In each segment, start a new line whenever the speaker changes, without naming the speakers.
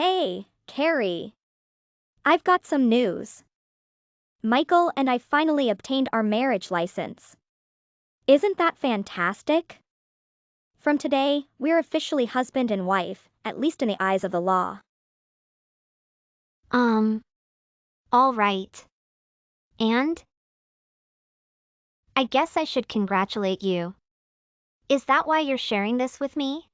Hey, Carrie. I've got some news. Michael and I finally obtained our marriage license. Isn't that fantastic? From today, we're officially husband and wife, at least in the eyes of the law.
All right. And? I guess I should congratulate you. Is that why you're sharing this with me?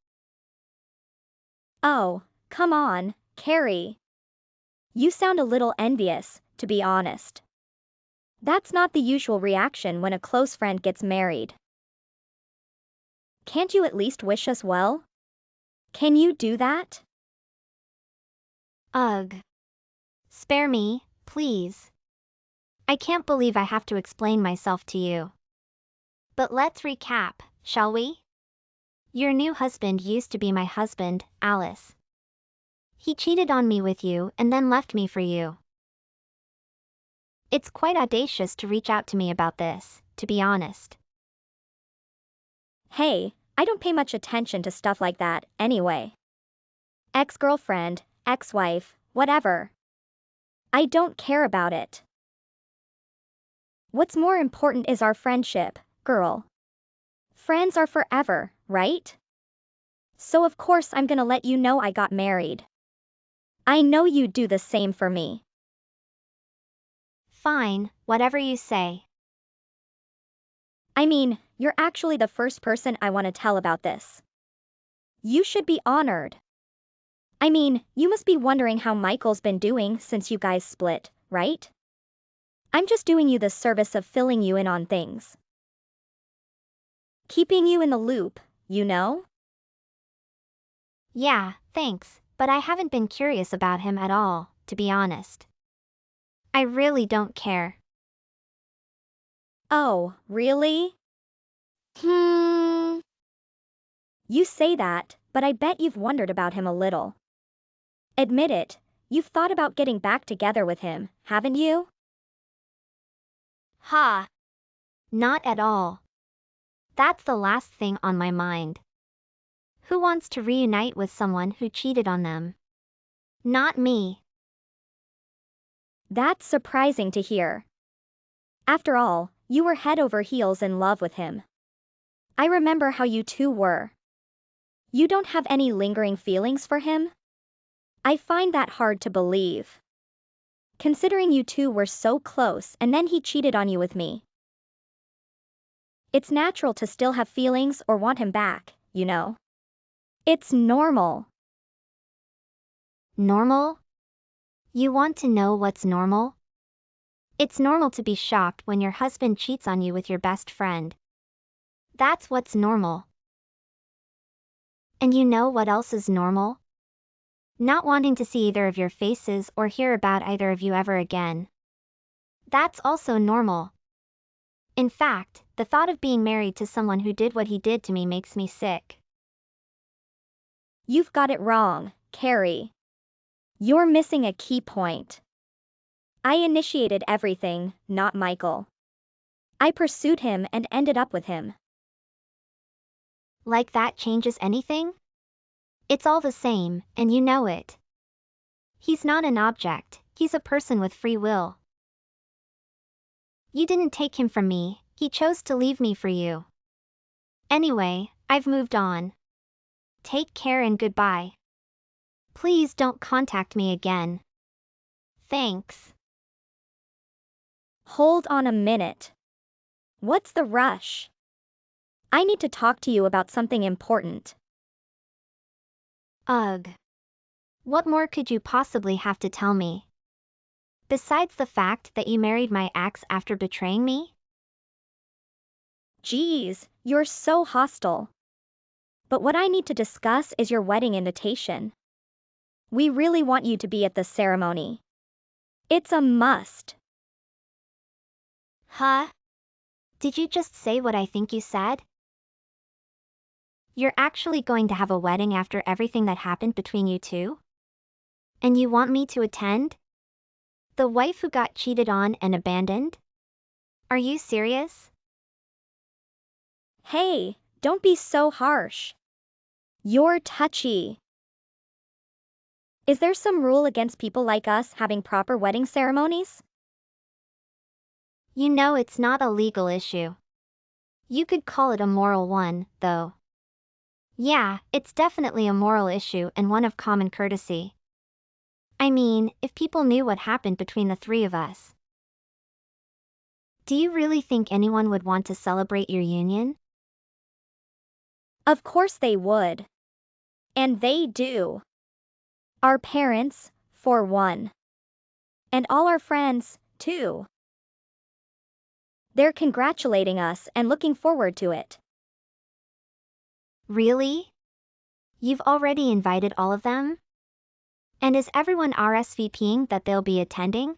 Oh, come on, Carrie. You sound a little envious, to be honest. That's not the usual reaction when a close friend gets married. Can't you at least wish us well? Can you do that?
Ugh. Spare me, please. I can't believe I have to explain myself to you. But let's recap, shall we? Your new husband used to be my husband, Alice. He cheated on me with you and then left me for you. It's quite audacious to reach out to me about this, to be honest.
Hey, I don't pay much attention to stuff like that, anyway. Ex-girlfriend, ex-wife, whatever. I don't care about it. What's more important is our friendship, girl. Friends are forever, right? So of course I'm gonna let you know I got married. I know you'd do the same for me.
Fine, whatever you say.
I mean, you're actually the first person I want to tell about this. You should be honored. I mean, you must be wondering how Michael's been doing since you guys split, right? I'm just doing you the service of filling you in on things. Keeping you in the loop, you know?
Yeah, thanks, but I haven't been curious about him at all, to be honest. I really don't care.
Oh, really?
Hmm.
You say that, but I bet you've wondered about him a little. Admit it, you've thought about getting back together with him, haven't you?
Ha. Not at all. That's the last thing on my mind. Who wants to reunite with someone who cheated on them? Not me.
That's surprising to hear. After all, you were head over heels in love with him. I remember how you two were. You don't have any lingering feelings for him? I find that hard to believe. Considering you two were so close and then he cheated on you with me. It's natural to still have feelings or want him back, you know. It's normal.
Normal? You want to know what's normal? It's normal to be shocked when your husband cheats on you with your best friend. That's what's normal. And you know what else is normal? Not wanting to see either of your faces or hear about either of you ever again. That's also normal. In fact, the thought of being married to someone who did what he did to me makes me sick.
You've got it wrong, Carrie. You're missing a key point. I initiated everything, not Michael. I pursued him and ended up with him.
Like that changes anything? It's all the same, and you know it. He's not an object, he's a person with free will. You didn't take him from me, he chose to leave me for you. Anyway, I've moved on. Take care and goodbye. Please don't contact me again. Thanks.
Hold on a minute. What's the rush? I need to talk to you about something important.
Ugh. What more could you possibly have to tell me? Besides the fact that you married my ex after betraying me?
Geez, you're so hostile. But what I need to discuss is your wedding invitation. We really want you to be at the ceremony. It's a must.
Huh? Did you just say what I think you said? You're actually going to have a wedding after everything that happened between you two? And you want me to attend? The wife who got cheated on and abandoned? Are you serious?
Hey, don't be so harsh. You're touchy. Is there some rule against people like us having proper wedding ceremonies?
You know it's not a legal issue. You could call it a moral one, though. Yeah, it's definitely a moral issue and one of common courtesy. I mean, if people knew what happened between the three of us. Do you really think anyone would want to celebrate your union?
Of course they would. And they do. Our parents, for one. And all our friends, too. They're congratulating us and looking forward to it.
Really? You've already invited all of them? And is everyone RSVPing that they'll be attending?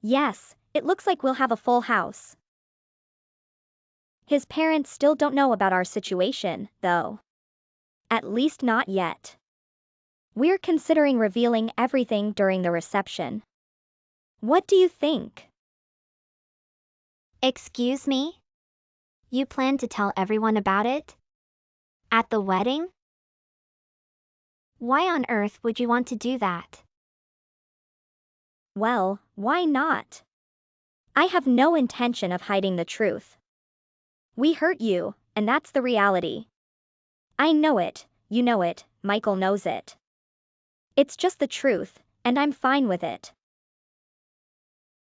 Yes, it looks like we'll have a full house. His parents still don't know about our situation, though. At least not yet. We're considering revealing everything during the reception. What do you think?
Excuse me? You plan to tell everyone about it? At the wedding? Why on earth would you want to do that?
Well, why not? I have no intention of hiding the truth. We hurt you, and that's the reality. I know it, you know it, Michael knows it. It's just the truth, and I'm fine with it.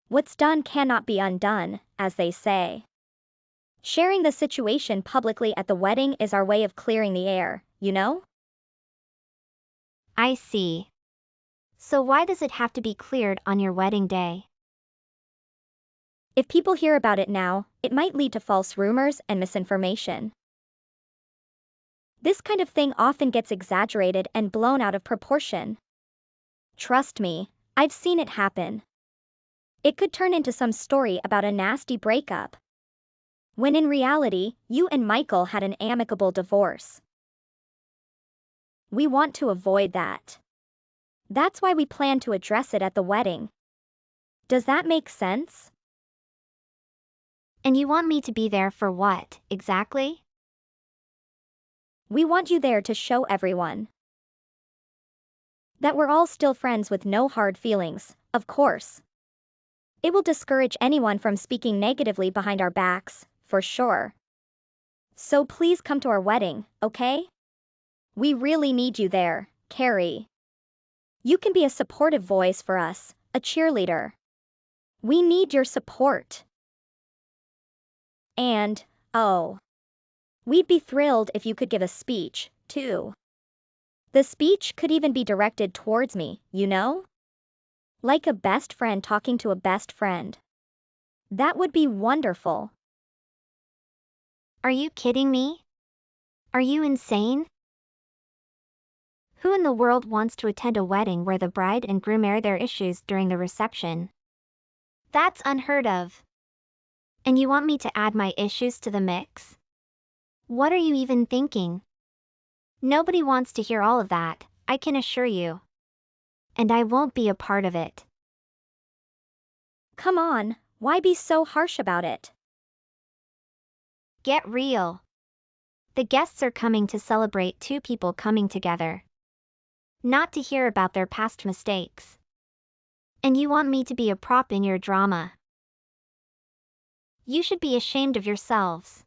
What's done cannot be undone, as they say. Sharing the situation publicly at the wedding is our way of clearing the air, you know?
I see. So why does it have to be cleared on your wedding day?
If people hear about it now, it might lead to false rumors and misinformation. This kind of thing often gets exaggerated and blown out of proportion. Trust me, I've seen it happen. It could turn into some story about a nasty breakup, when in reality, you and Michael had an amicable divorce. We want to avoid that. That's why we plan to address it at the wedding. Does that make sense?
And you want me to be there for what, exactly?
We want you there to show everyone that we're all still friends with no hard feelings, of course. It will discourage anyone from speaking negatively behind our backs, for sure. So please come to our wedding, okay? We really need you there, Carrie. You can be a supportive voice for us, a cheerleader. We need your support. And, oh, we'd be thrilled if you could give a speech, too. The speech could even be directed towards me, you know? Like a best friend talking to a best friend. That would be wonderful.
Are you kidding me? Are you insane? Who in the world wants to attend a wedding where the bride and groom air their issues during the reception? That's unheard of. And you want me to add my issues to the mix? What are you even thinking? Nobody wants to hear all of that, I can assure you. And I won't be a part of it.
Come on, why be so harsh about it?
Get real. The guests are coming to celebrate two people coming together, not to hear about their past mistakes. And you want me to be a prop in your drama? You should be ashamed of yourselves.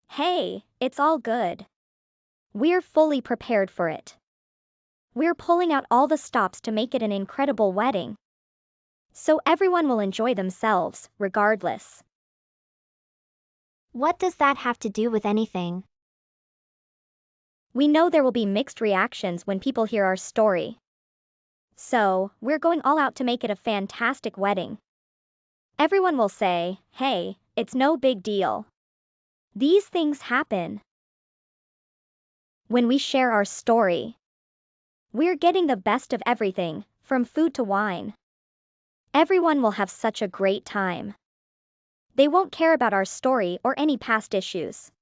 Hey, it's all good. We're fully prepared for it. We're pulling out all the stops to make it an incredible wedding. So everyone will enjoy themselves, regardless.
What does that have to do with anything?
We know there will be mixed reactions when people hear our story. So, we're going all out to make it a fantastic wedding. Everyone will say, hey, it's no big deal. These things happen. When we share our story, we're getting the best of everything, from food to wine. Everyone will have such a great time. They won't care about our story or any past issues.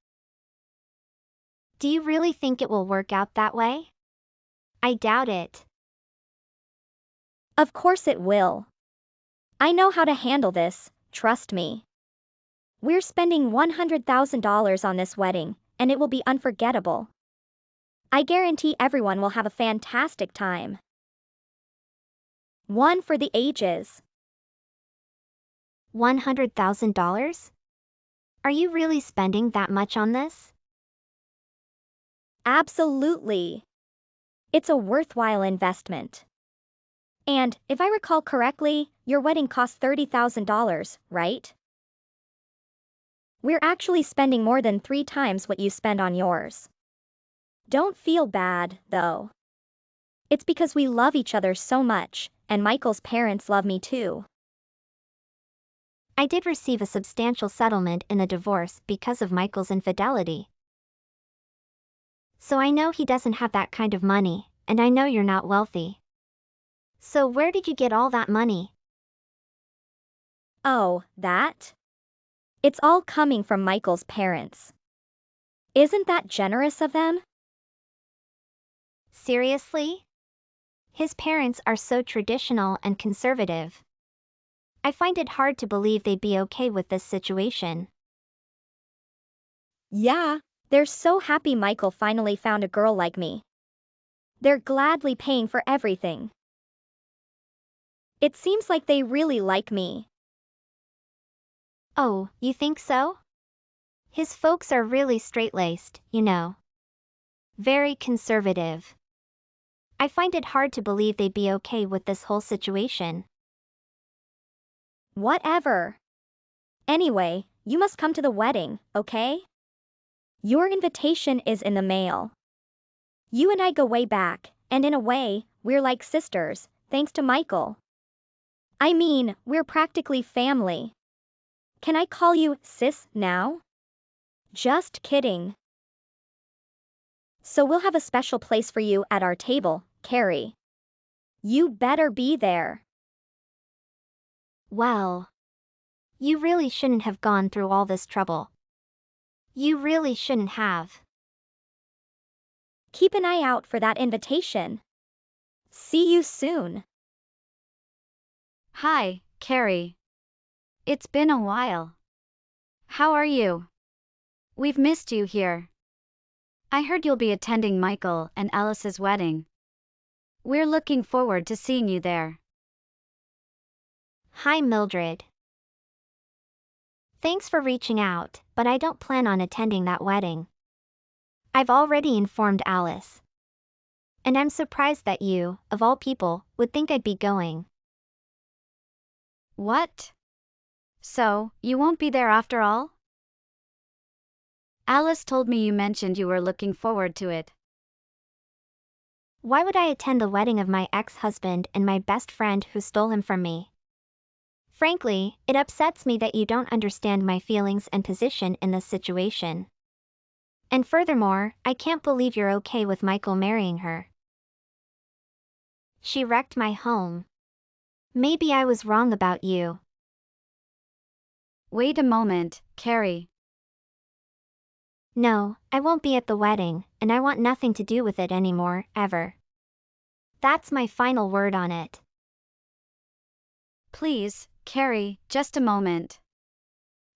Do you really think it will work out that way? I doubt it.
Of course it will. I know how to handle this, trust me. We're spending $100,000 on this wedding, and it will be unforgettable. I guarantee everyone will have a fantastic time. One for the ages.
$100,000? Are you really spending that much on this?
Absolutely. It's a worthwhile investment. And, if I recall correctly, your wedding cost $30,000, right? We're actually spending more than 3 times what you spend on yours. Don't feel bad, though. It's because we love each other so much, and Michael's parents love me too.
I did receive a substantial settlement in a divorce because of Michael's infidelity. So I know he doesn't have that kind of money, and I know you're not wealthy. So where did you get all that money?
Oh, that? It's all coming from Michael's parents. Isn't that generous of them?
Seriously? His parents are so traditional and conservative. I find it hard to believe they'd be okay with this situation.
Yeah, they're so happy Michael finally found a girl like me. They're gladly paying for everything. It seems like they really like me.
Oh, you think so? His folks are really straight-laced, you know. Very conservative. I find it hard to believe they'd be okay with this whole situation.
Whatever. Anyway, you must come to the wedding, okay? Your invitation is in the mail. You and I go way back, and in a way, we're like sisters, thanks to Michael. I mean, we're practically family. Can I call you sis now? Just kidding. So we'll have a special place for you at our table, Carrie. You better be there.
Well, you really shouldn't have gone through all this trouble. You really shouldn't have.
Keep an eye out for that invitation. See you soon.
Hi, Carrie. It's been a while. How are you? We've missed you here. I heard you'll be attending Michael and Alice's wedding. We're looking forward to seeing you there.
Hi, Mildred. Thanks for reaching out, but I don't plan on attending that wedding. I've already informed Alice. And I'm surprised that you, of all people, would think I'd be going.
What? So, you won't be there after all? Alice told me you mentioned you were looking forward to it.
Why would I attend the wedding of my ex-husband and my best friend who stole him from me? Frankly, it upsets me that you don't understand my feelings and position in this situation. And furthermore, I can't believe you're okay with Michael marrying her. She wrecked my home. Maybe I was wrong about you.
Wait a moment, Carrie.
No, I won't be at the wedding, and I want nothing to do with it anymore, ever. That's my final word on it.
Please, Carrie, just a moment.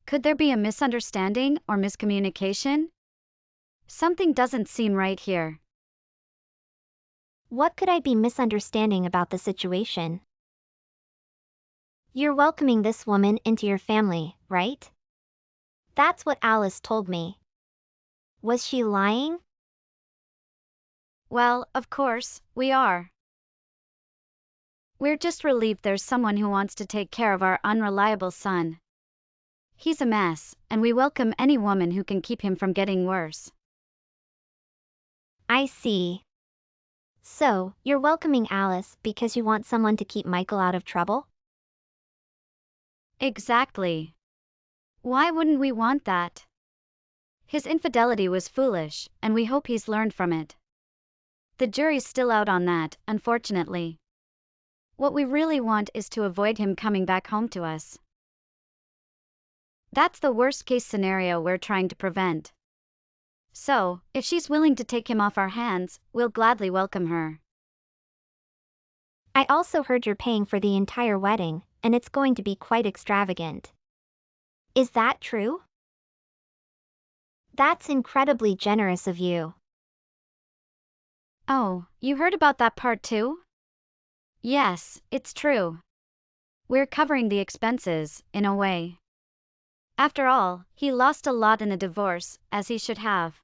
Could there be a misunderstanding or miscommunication? Something doesn't seem right here.
What could I be misunderstanding about the situation? You're welcoming this woman into your family, right? That's what Alice told me. Was she lying?
Well, of course, we are. We're just relieved there's someone who wants to take care of our unreliable son. He's a mess, and we welcome any woman who can keep him from getting worse.
I see. So, you're welcoming Alice because you want someone to keep Michael out of trouble?
Exactly. Why wouldn't we want that? His infidelity was foolish, and we hope he's learned from it. The jury's still out on that, unfortunately. What we really want is to avoid him coming back home to us. That's the worst-case scenario we're trying to prevent. So, if she's willing to take him off our hands, we'll gladly welcome her.
I also heard you're paying for the entire wedding, and it's going to be quite extravagant. Is that true? That's incredibly generous of you.
Oh, you heard about that part too? Yes, it's true. We're covering the expenses, in a way. After all, he lost a lot in a divorce, as he should have.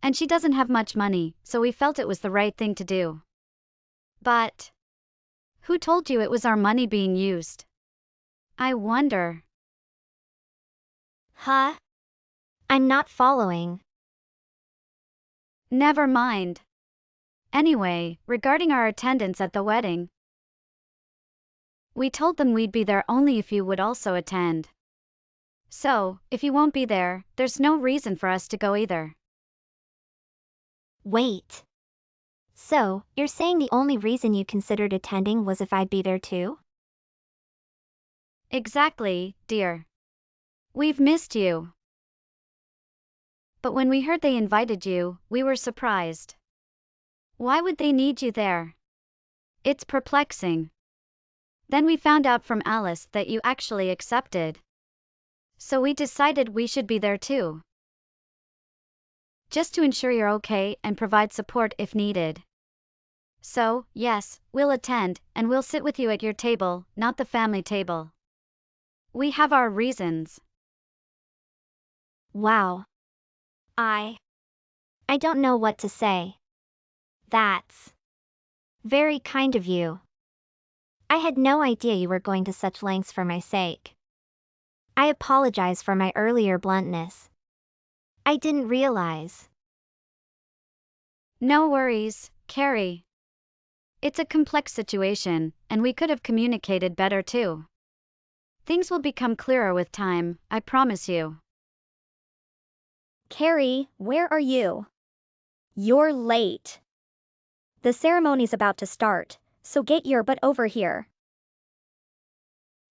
And she doesn't have much money, so we felt it was the right thing to do. But who told you it was our money being used? I wonder.
Huh? I'm not following.
Never mind. Anyway, regarding our attendance at the wedding, we told them we'd be there only if you would also attend. So, if you won't be there, there's no reason for us to go either.
Wait. So, you're saying the only reason you considered attending was if I'd be there too?
Exactly, dear. We've missed you. But when we heard they invited you, we were surprised. Why would they need you there? It's perplexing. Then we found out from Alice that you actually accepted. So we decided we should be there too. Just to ensure you're okay and provide support if needed. So, yes, we'll attend, and we'll sit with you at your table, not the family table. We have our reasons.
Wow. I don't know what to say. That's very kind of you. I had no idea you were going to such lengths for my sake. I apologize for my earlier bluntness. I didn't realize.
No worries, Carrie. It's a complex situation, and we could have communicated better too. Things will become clearer with time, I promise you.
Carrie, where are you? You're late. The ceremony's about to start, so get your butt over here.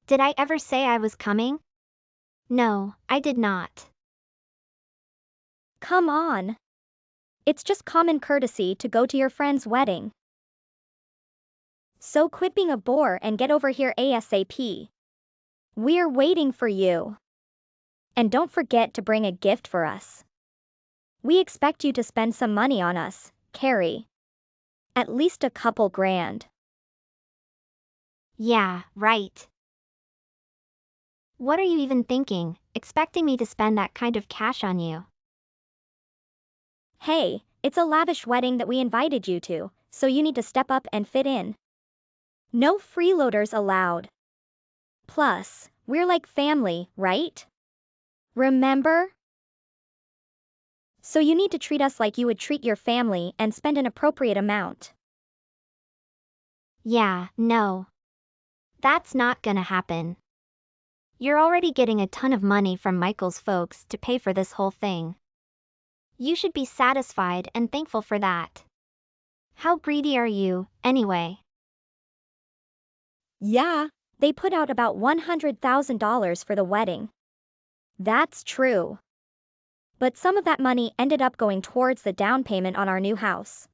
Did I ever say I was coming? No, I did not.
Come on. It's just common courtesy to go to your friend's wedding. So quit being a bore and get over here ASAP. We're waiting for you. And don't forget to bring a gift for us. We expect you to spend some money on us, Carrie. At least a couple grand.
Yeah, right. What are you even thinking, expecting me to spend that kind of cash on you?
Hey, it's a lavish wedding that we invited you to, so you need to step up and fit in. No freeloaders allowed. Plus, we're like family, right? Remember? So you need to treat us like you would treat your family and spend an appropriate amount.
Yeah, no. That's not gonna happen. You're already getting a ton of money from Michael's folks to pay for this whole thing. You should be satisfied and thankful for that. How greedy are you, anyway?
Yeah, they put out about $100,000 for the wedding. That's true. But some of that money ended up going towards the down payment on our new house.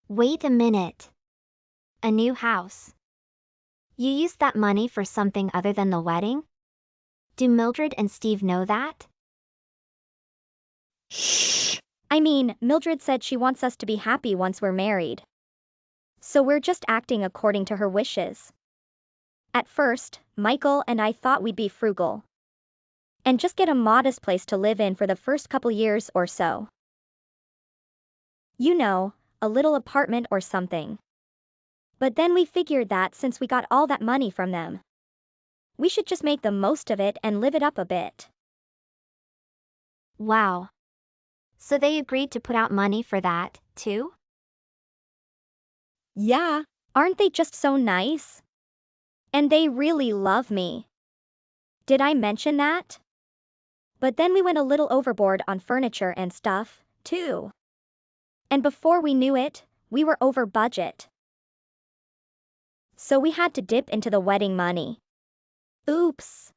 Wait a minute. A new house. You used that money for something other than the wedding? Do Mildred and Steve know that?
Shh. I mean, Mildred said she wants us to be happy once we're married. So we're just acting according to her wishes. At first, Michael and I thought we'd be frugal. And just get a modest place to live in for the first couple years or so. You know, a little apartment or something. But then we figured that since we got all that money from them, we should just make the most of it and live it up a bit.
Wow. So they agreed to put out money for that, too?
Yeah, aren't they just so nice? And they really love me. Did I mention that? But then we went a little overboard on furniture and stuff, too. And before we knew it, we were over budget. So we had to dip into the wedding money. Oops.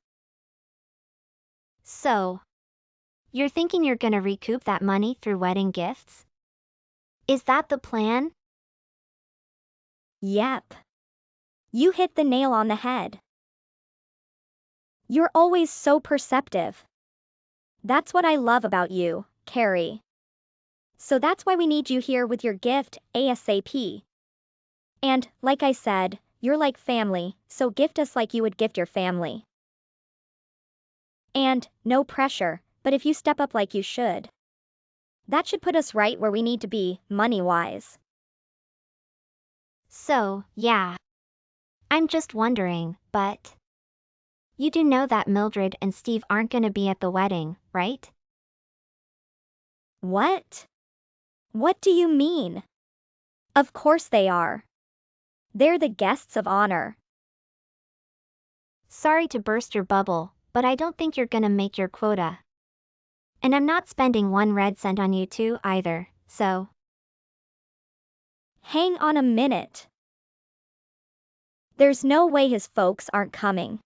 So, you're thinking you're gonna recoup that money through wedding gifts? Is that the plan?
Yep. You hit the nail on the head. You're always so perceptive. That's what I love about you, Carrie. So that's why we need you here with your gift, ASAP. And, like I said, you're like family, so gift us like you would gift your family. And, no pressure, but if you step up like you should. That should put us right where we need to be, money-wise.
So, yeah. I'm just wondering, but you do know that Mildred and Steve aren't gonna be at the wedding, right?
What? What do you mean? Of course they are. They're the guests of honor.
Sorry to burst your bubble, but I don't think you're gonna make your quota. And I'm not spending 1 red cent on you two either, so.
Hang on a minute. There's no way his folks aren't coming.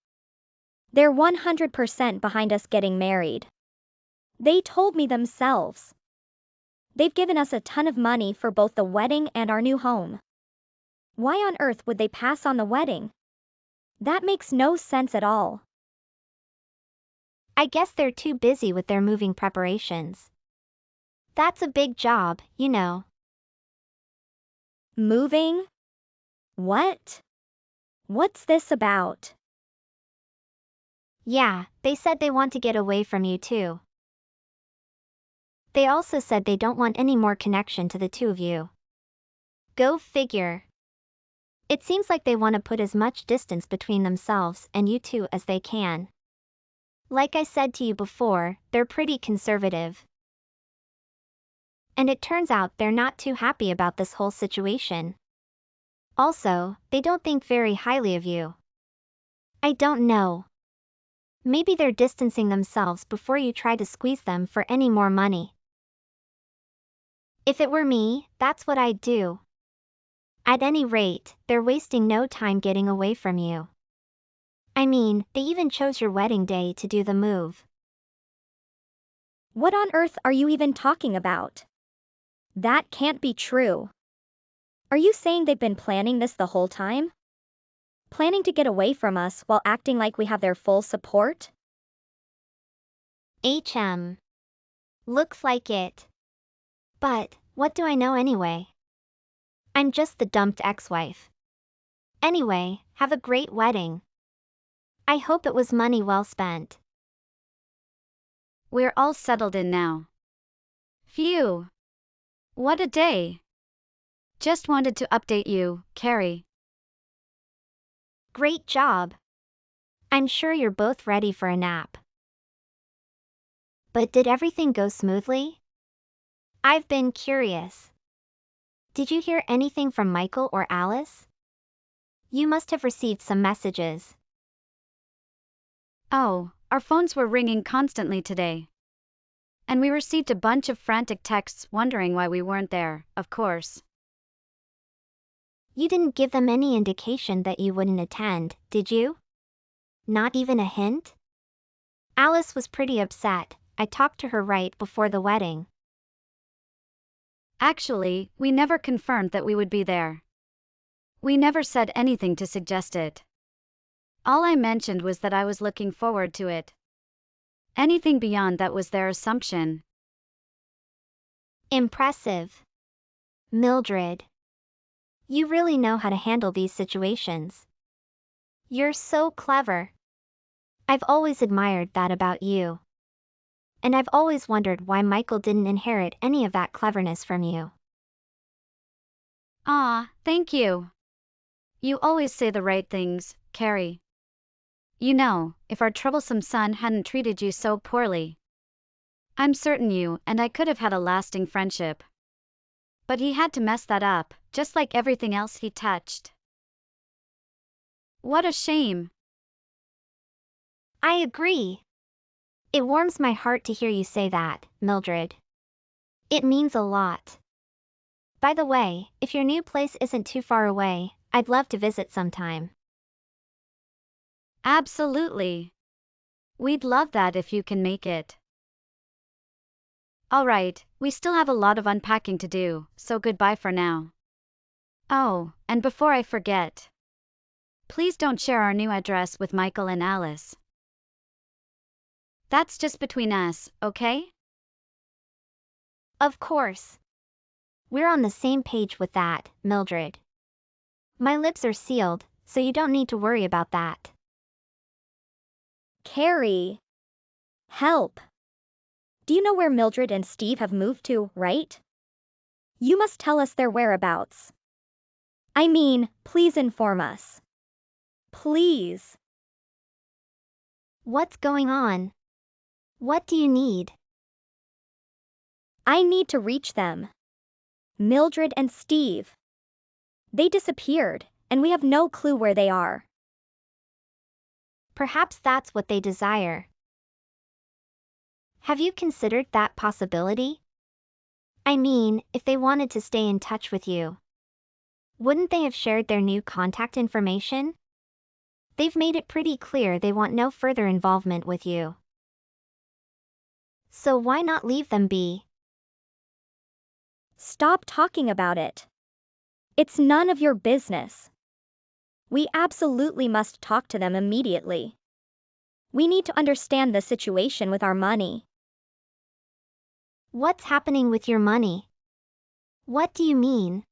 They're 100% behind us getting married. They told me themselves. They've given us a ton of money for both the wedding and our new home. Why on earth would they pass on the wedding? That makes no sense at all.
I guess they're too busy with their moving preparations. That's a big job, you know.
Moving? What? What's this about?
Yeah, they said they want to get away from you too. They also said they don't want any more connection to the two of you. Go figure. It seems like they want to put as much distance between themselves and you two as they can. Like I said to you before, they're pretty conservative. And it turns out they're not too happy about this whole situation. Also, they don't think very highly of you. I don't know. Maybe they're distancing themselves before you try to squeeze them for any more money. If it were me, that's what I'd do. At any rate, they're wasting no time getting away from you. I mean, they even chose your wedding day to do the move.
What on earth are you even talking about? That can't be true. Are you saying they've been planning this the whole time? Planning to get away from us while acting like we have their full support?
Looks like it. But, what do I know anyway? I'm just the dumped ex-wife. Anyway, have a great wedding. I hope it was money well spent.
We're all settled in now. Phew. What a day. Just wanted to update you, Carrie.
Great job. I'm sure you're both ready for a nap. But did everything go smoothly? I've been curious. Did you hear anything from Michael or Alice? You must have received some messages.
Oh, our phones were ringing constantly today. And we received a bunch of frantic texts wondering why we weren't there, of course.
You didn't give them any indication that you wouldn't attend, did you? Not even a hint? Alice was pretty upset. I talked to her right before the wedding.
Actually, we never confirmed that we would be there. We never said anything to suggest it. All I mentioned was that I was looking forward to it. Anything beyond that was their assumption.
Impressive. Mildred. You really know how to handle these situations. You're so clever. I've always admired that about you. And I've always wondered why Michael didn't inherit any of that cleverness from you.
Ah, thank you. You always say the right things, Carrie. You know, if our troublesome son hadn't treated you so poorly, I'm certain you and I could have had a lasting friendship. But he had to mess that up, just like everything else he touched. What a shame.
I agree. It warms my heart to hear you say that, Mildred. It means a lot. By the way, if your new place isn't too far away, I'd love to visit sometime.
Absolutely. We'd love that if you can make it. All right, we still have a lot of unpacking to do, so goodbye for now. Oh, and before I forget, please don't share our new address with Michael and Alice. That's just between us, okay?
Of course. We're on the same page with that, Mildred. My lips are sealed, so you don't need to worry about that.
Carrie. Help. Do you know where Mildred and Steve have moved to, right? You must tell us their whereabouts. I mean, please inform us. Please.
What's going on? What do you need?
I need to reach them. Mildred and Steve. They disappeared, and we have no clue where they are.
Perhaps that's what they desire. Have you considered that possibility? I mean, if they wanted to stay in touch with you, wouldn't they have shared their new contact information? They've made it pretty clear they want no further involvement with you. So why not leave them be?
Stop talking about it. It's none of your business. We absolutely must talk to them immediately. We need to understand the situation with our money.
What's happening with your money? What do you mean?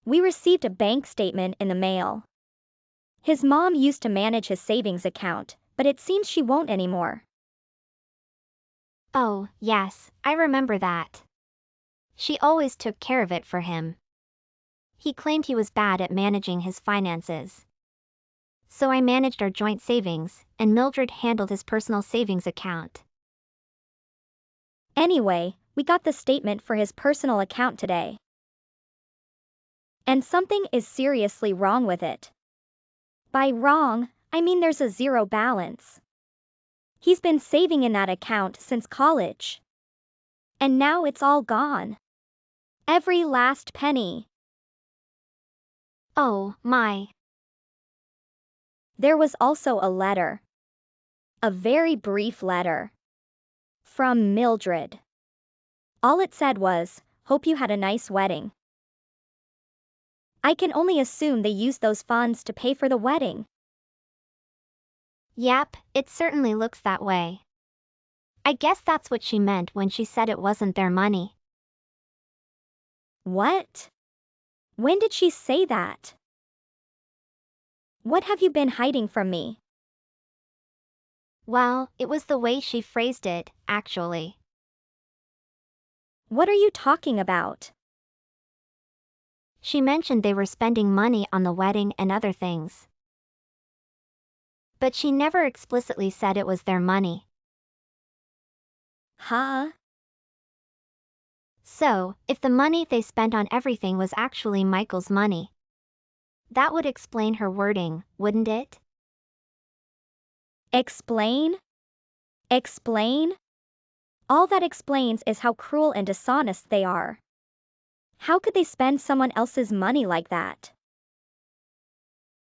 We received a bank statement in the mail. His mom used to manage his savings account, but it seems she won't anymore.
Oh, yes, I remember that. She always took care of it for him. He claimed he was bad at managing his finances. So I managed our joint savings, and Mildred handled his personal savings account.
Anyway, we got the statement for his personal account today. And something is seriously wrong with it. By wrong, I mean there's a zero balance. He's been saving in that account since college. And now it's all gone. Every last penny.
Oh, my.
There was also a letter. A very brief letter. From Mildred. All it said was, "Hope you had a nice wedding." I can only assume they used those funds to pay for the wedding.
Yep, it certainly looks that way. I guess that's what she meant when she said it wasn't their money.
What? When did she say that? What have you been hiding from me?
Well, it was the way she phrased it, actually.
What are you talking about?
She mentioned they were spending money on the wedding and other things. But she never explicitly said it was their money.
Huh?
So, if the money they spent on everything was actually Michael's money, that would explain her wording, wouldn't it?
Explain? Explain? All that explains is how cruel and dishonest they are. How could they spend someone else's money like that?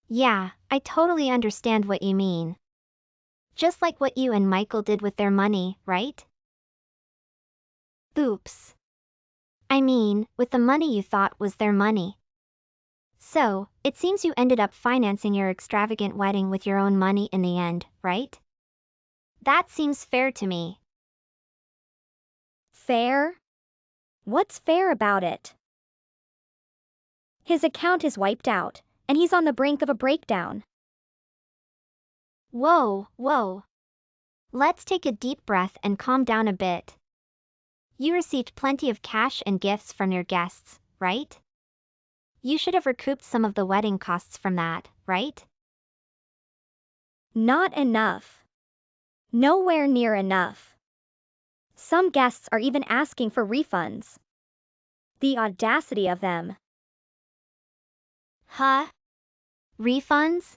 Yeah, I totally understand what you mean. Just like what you and Michael did with their money, right? Oops. I mean, with the money you thought was their money. So, it seems you ended up financing your extravagant wedding with your own money in the end, right? That seems fair to me.
Fair? What's fair about it? His account is wiped out, and he's on the brink of a breakdown.
Whoa, whoa. Let's take a deep breath and calm down a bit. You received plenty of cash and gifts from your guests, right? You should have recouped some of the wedding costs from that, right?
Not enough. Nowhere near enough. Some guests are even asking for refunds. The audacity of them.
Huh? Refunds?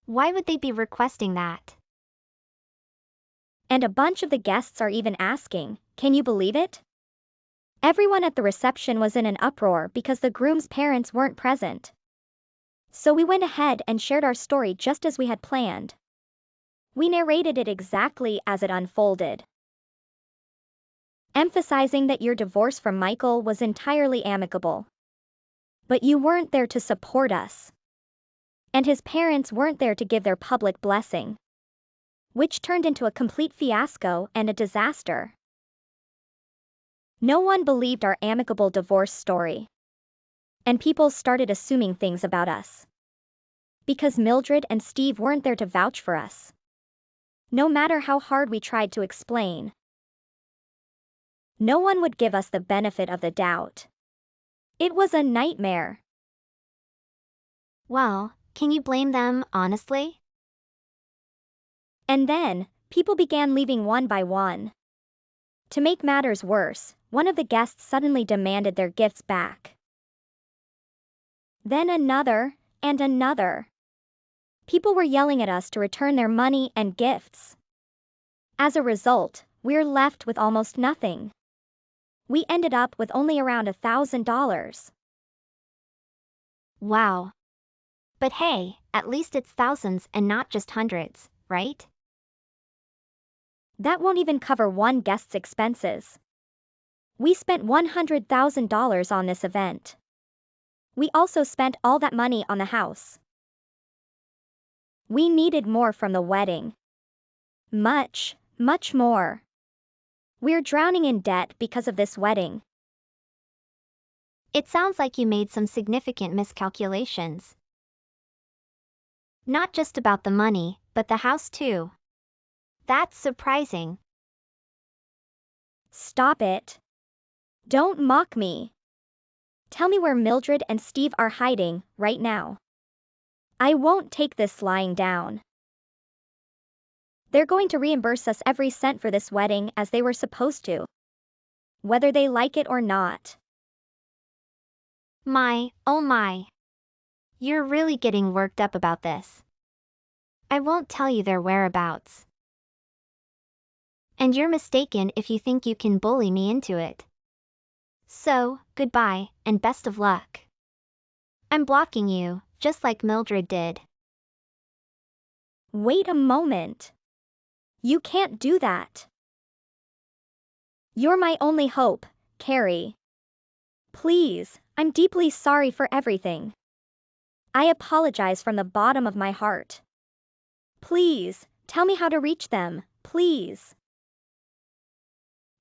Why would they be requesting that?
And a bunch of the guests are even asking, can you believe it? Everyone at the reception was in an uproar because the groom's parents weren't present. So we went ahead and shared our story just as we had planned. We narrated it exactly as it unfolded, emphasizing that your divorce from Michael was entirely amicable. But you weren't there to support us. And his parents weren't there to give their public blessing, which turned into a complete fiasco and a disaster. No one believed our amicable divorce story. And people started assuming things about us. Because Mildred and Steve weren't there to vouch for us. No matter how hard we tried to explain. No one would give us the benefit of the doubt. It was a nightmare.
Well, can you blame them, honestly?
And then, people began leaving one by one. To make matters worse, one of the guests suddenly demanded their gifts back. Then another, and another. People were yelling at us to return their money and gifts. As a result, we're left with almost nothing. We ended up with only around $1,000.
Wow. But hey, at least it's thousands and not just hundreds, right?
That won't even cover one guest's expenses. We spent $100,000 on this event. We also spent all that money on the house. We needed more from the wedding. Much, much more. We're drowning in debt because of this wedding.
It sounds like you made some significant miscalculations. Not just about the money, but the house too. That's surprising.
Stop it. Don't mock me. Tell me where Mildred and Steve are hiding right now. I won't take this lying down. They're going to reimburse us every cent for this wedding as they were supposed to. Whether they like it or not.
My, oh my. You're really getting worked up about this. I won't tell you their whereabouts. And you're mistaken if you think you can bully me into it. So, goodbye, and best of luck. I'm blocking you, just like Mildred did.
Wait a moment. You can't do that. You're my only hope, Carrie. Please, I'm deeply sorry for everything. I apologize from the bottom of my heart. Please, tell me how to reach them, please.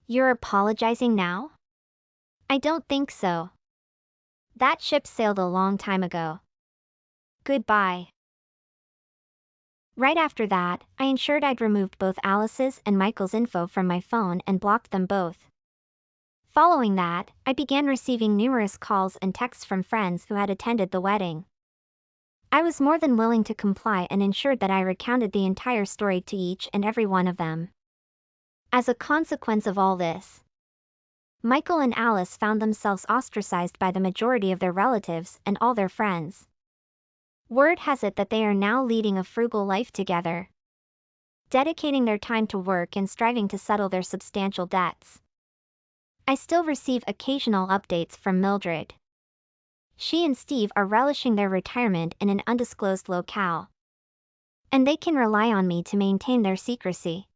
You're apologizing now? I don't think so. That ship sailed a long time ago. Goodbye. Right after that, I ensured I'd removed both Alice's and Michael's info from my phone and blocked them both. Following that, I began receiving numerous calls and texts from friends who had attended the wedding. I was more than willing to comply and ensured that I recounted the entire story to each and every one of them. As a consequence of all this, Michael and Alice found themselves ostracized by the majority of their relatives and all their friends. Word has it that they are now leading a frugal life together, dedicating their time to work and striving to settle their substantial debts. I still receive occasional updates from Mildred. She and Steve are relishing their retirement in an undisclosed locale. And they can rely on me to maintain their secrecy.